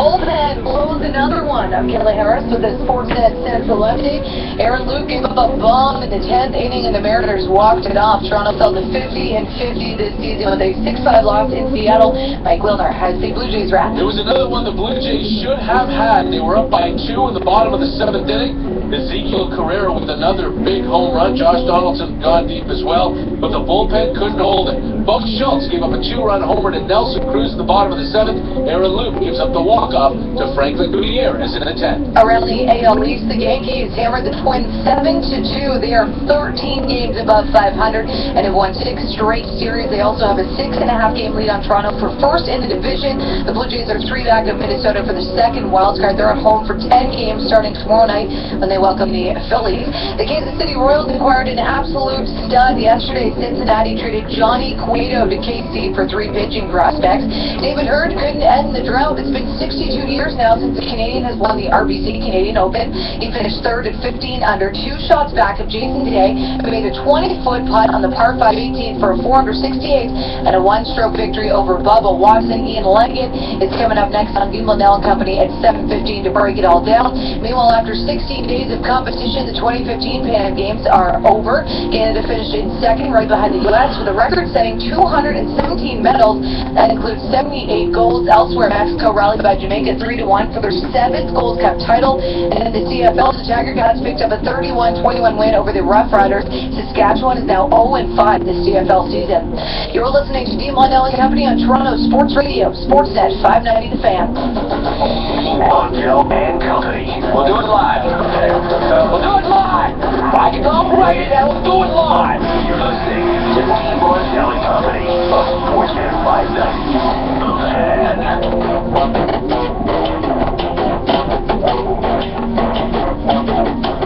bullpen blows another one. I'm Kelly Harris with the Sportsnet Central update. Aaron Luke gave up a bomb in the 10th inning, and the Mariners walked it off. Toronto fell to 50-50 this season with a 6-5 loss in Seattle. Mike Wilner has the Blue Jays wrapped. There was another one the Blue Jays should have had. They were up by 2 in the bottom of the 7th inning. Ezekiel Carrera with another big home run. Josh Donaldson gone deep as well, but the bullpen couldn't hold it. Buck Schultz gave up a 2-run homer to Nelson Cruz at the bottom of the 7th. Aaron Luke gives up the walk-off to Franklin Gutierrez in the 10th. Around the AL East, the Yankees hammered the Twins 7-2. They are 13 games above 500 and have won 6 straight series. They also have a 6.5-game lead on Toronto for first in the division. The Blue Jays are 3 back of Minnesota for the second wild card. They're at home for 10 games starting tomorrow night when they welcome the Phillies. The Kansas City Royals acquired an absolute stud yesterday. Cincinnati traded Johnny Cueto to KC for 3 pitching prospects. David Hurd couldn't end the drought. It's been 62 years now since the Canadian has won the RBC Canadian Open. He finished 3rd at 15 under, 2 shots back of Jason Day, who made a 20-foot putt on the par 5 18 for a 468 and a 1-stroke victory over Bubba Watson. Ian Leggett is coming up next on Dean Linnell & Company at 7:15 to break it all down. Meanwhile, after 16 days of competition, the 2015 Pan Am Games are over. Canada finished in 2nd, right behind the U.S. with a record-setting 217 medals. That includes 78 golds. Elsewhere, Mexico rallied by Jamaica 3-1 for their 7th Gold Cup title. And in the CFL, the Tiger Cats picked up a 31-21 win over the Rough Riders. Saskatchewan is now 0-5 this CFL season. You're listening to Dean Linnell & Company on Toronto Sports Radio, Sportsnet 590 The Fan. Linnell & Company. We'll do it live. We'll do it live. I can operate it and we'll do it live. You're listening to Dean Linnell & Company of Sportsnet 590 The Fan.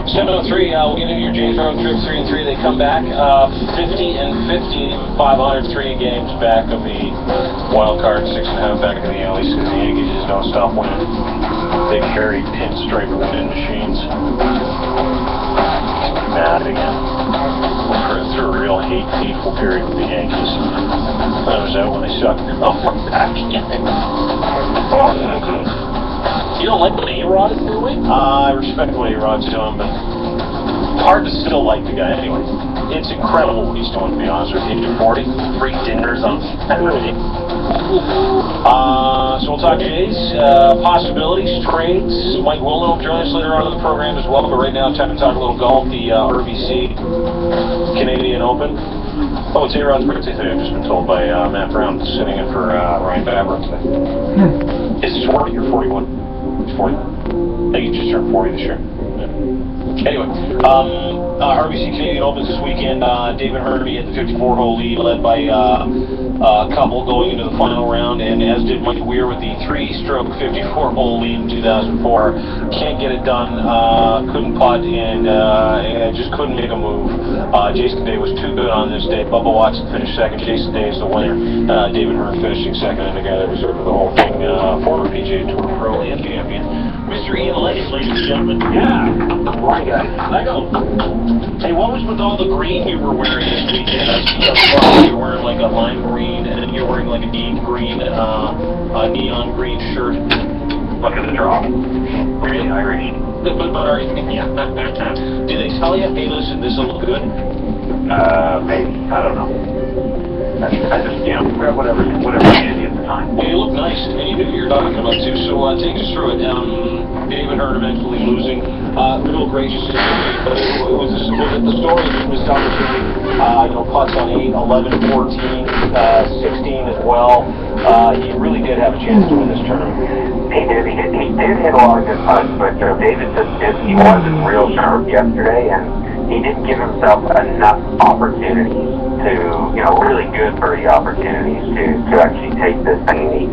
7:03, we'll get into your Jays road trip 3-3. They come back 50-50, 503 games back of the wild card, 6.5 back of the AL East. The Yankees just don't stop winning. They carry pinstripe winning machines. Mad again. Through a real hateful period with the Yankees. I was out when they sucked. Oh, we're back again. You don't like what A-Rod is doing? I respect what A-Rod's doing, but hard to still like the guy anyway. It's incredible what he's doing, to be honest with you. 40, 3 dinners on Saturday. So we'll talk Jays, possibilities, trades. Mike Wilner will join us later on in the program as well, but right now time to talk a little golf, the RBC Canadian Open. Oh, it's A-Rod's birthday today, I've just been told by Matt Brown, sitting in for Ryan Fabra today. Is he 40 or 41? 40. I think he just turned 40 this year. Yeah. Anyway, RBC Canadian Opens this weekend. David Hurd at the 54-hole lead, led by a couple going into the final round, and as did Mike Weir with the 3-stroke 54-hole lead in 2004. Can't get it done. Couldn't putt, and just couldn't make a move. Jason Day was too good on this day. Bubba Watson finished 2nd. Jason Day is the winner. David Hurd finishing 2nd, and the guy that reserved for the whole thing, former PGA Tour Pro and champion, Mr. Ian Leggett, ladies and gentlemen. Yeah. Good morning, guys. I know. Hey, what was with all the green you were wearing this weekend? I see you were wearing like a lime green, and then you're wearing like a deep green, a neon green shirt. Look at the draw. Really Irish. But are you, yeah. Do they tell you, hey, listen, this will look good? Maybe. I don't know. I just, grab whatever handy at the time. Well, you look nice, and you knew what you're talking about, too, so take us through it. David Hurd eventually losing. Real gracious, but was it the story of his opportunity? Putts on 8, 11, 14, 16 as well. He really did have a chance to win this tournament. He did hit a lot of good putts, but David said he wasn't real sharp yesterday, and he didn't give himself enough opportunities to, really good birdie opportunities to actually take this thing. He,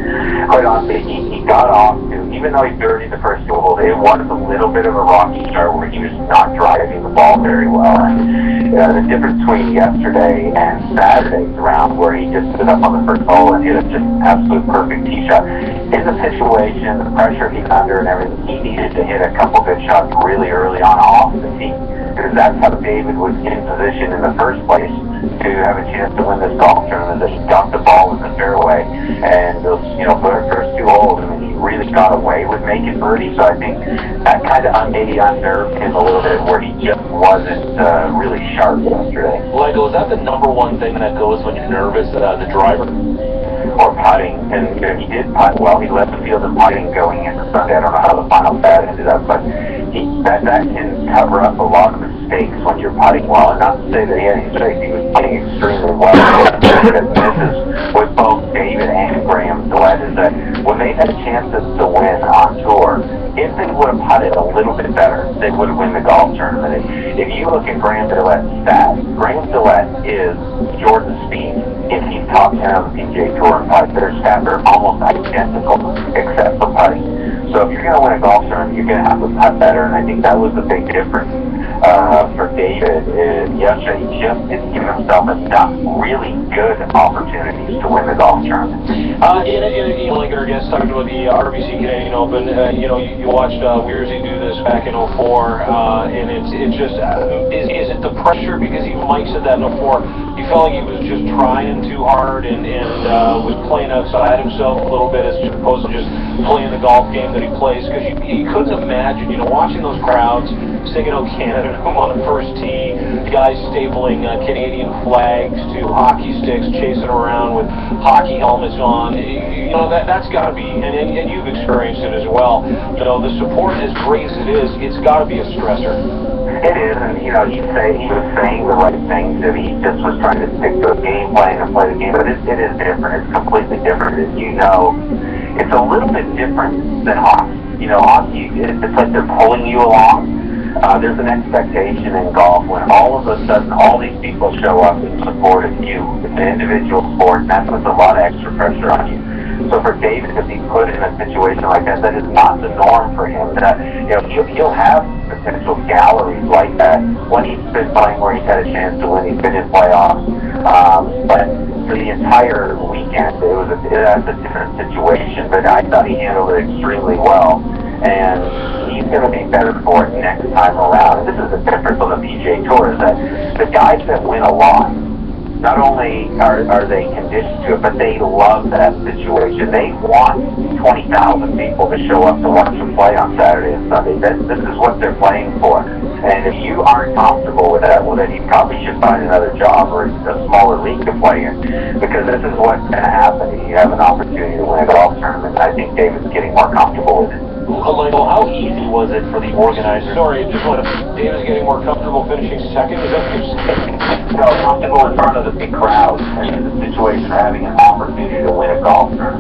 quite honestly, he got off to, even though he birdied the first 2 holes, it was a little bit of a rocky start where he was not driving the ball very well. And the difference between yesterday and Saturday's round, where he just stood up on the first hole and hit a just absolute perfect tee shot, in the situation, the pressure he's under and everything, he needed to hit a couple good shots really early on off the tee, because that's how David was in position in the first place to have a chance to win this golf tournament, that he got the ball in the fairway. And those, first 2 holes, he really got away making birdies. So I think that kind of maybe unnerved him a little bit, where he just wasn't really sharp yesterday. Lego, is that the number one thing that goes when you're nervous, the driver? Or putting, and he did putt well. He led the field in putting going into Sunday. I don't know how the final stat ended up, but that can cover up a lot of mistakes when you're putting well. And not to say that he had any mistakes, he was putting extremely well. Misses with both David and Graham Gillette is that when they had chances to win on tour, if they would have putted a little bit better, they would have won the golf tournament. If you look at Graham Gillette's stats, Graham Gillette is Jordan Spieth if he's top 10 on the PGA Tour and putt. Their stats are almost identical except for putting. So if you're going to win a golf tournament, you're going to have to putt better, and I think that was the big difference for David. Yesterday, he just didn't give himself enough really good opportunities to win the golf tournament. Lincoln, our guest, talking about the RBC Canadian Open. You watched Weirzy do this back in 04, and it's just, is it the pressure? Because even Mike said that in 04, you felt like he was just trying too hard and was playing outside himself a little bit as opposed to just playing the golf game that he plays. Because you couldn't imagine, watching those crowds singing "Oh Canada" on the first tee, guys stapling Canadian flags to hockey sticks, chasing around with hockey helmets on. That's got to be, and you've experienced it as well. The support, as great as it is, it's got to be a stressor. It is, and he was saying the right things. If he just was trying to stick to a game plan and play the game, but it is different. It's completely different. As you know, it's a little bit different than hockey. Hockey, it's like they're pulling you along. There's an expectation in golf when all of a sudden all these people show up in support of you. It's an individual sport, and that puts a lot of extra pressure on you. So for David to be put in a situation like that is not the norm for him. That he'll have potential galleries like that when he's been playing where he's had a chance to win. He's been in playoffs, but for the entire weekend, that's a different situation. But I thought he handled it extremely well, and he's going to be better for it next time around. And this is the difference on the PGA Tour, is that the guys that win a lot, not only are they conditioned to it, but they love that situation. They want 20,000 people to show up to watch them play on Saturday and Sunday. This is what they're playing for. And if you aren't comfortable with that, well, then you probably should find another job or a smaller league to play in, because this is what's going to happen if you have an opportunity to win a golf tournament. I think David's getting more comfortable with it. Michael, how easy was it for the organizer? Sorry, just want to. David's getting more comfortable finishing second. Is that what you're saying? Comfortable in front of the big crowd. I mean, the situation of having an opportunity to win a golf tournament.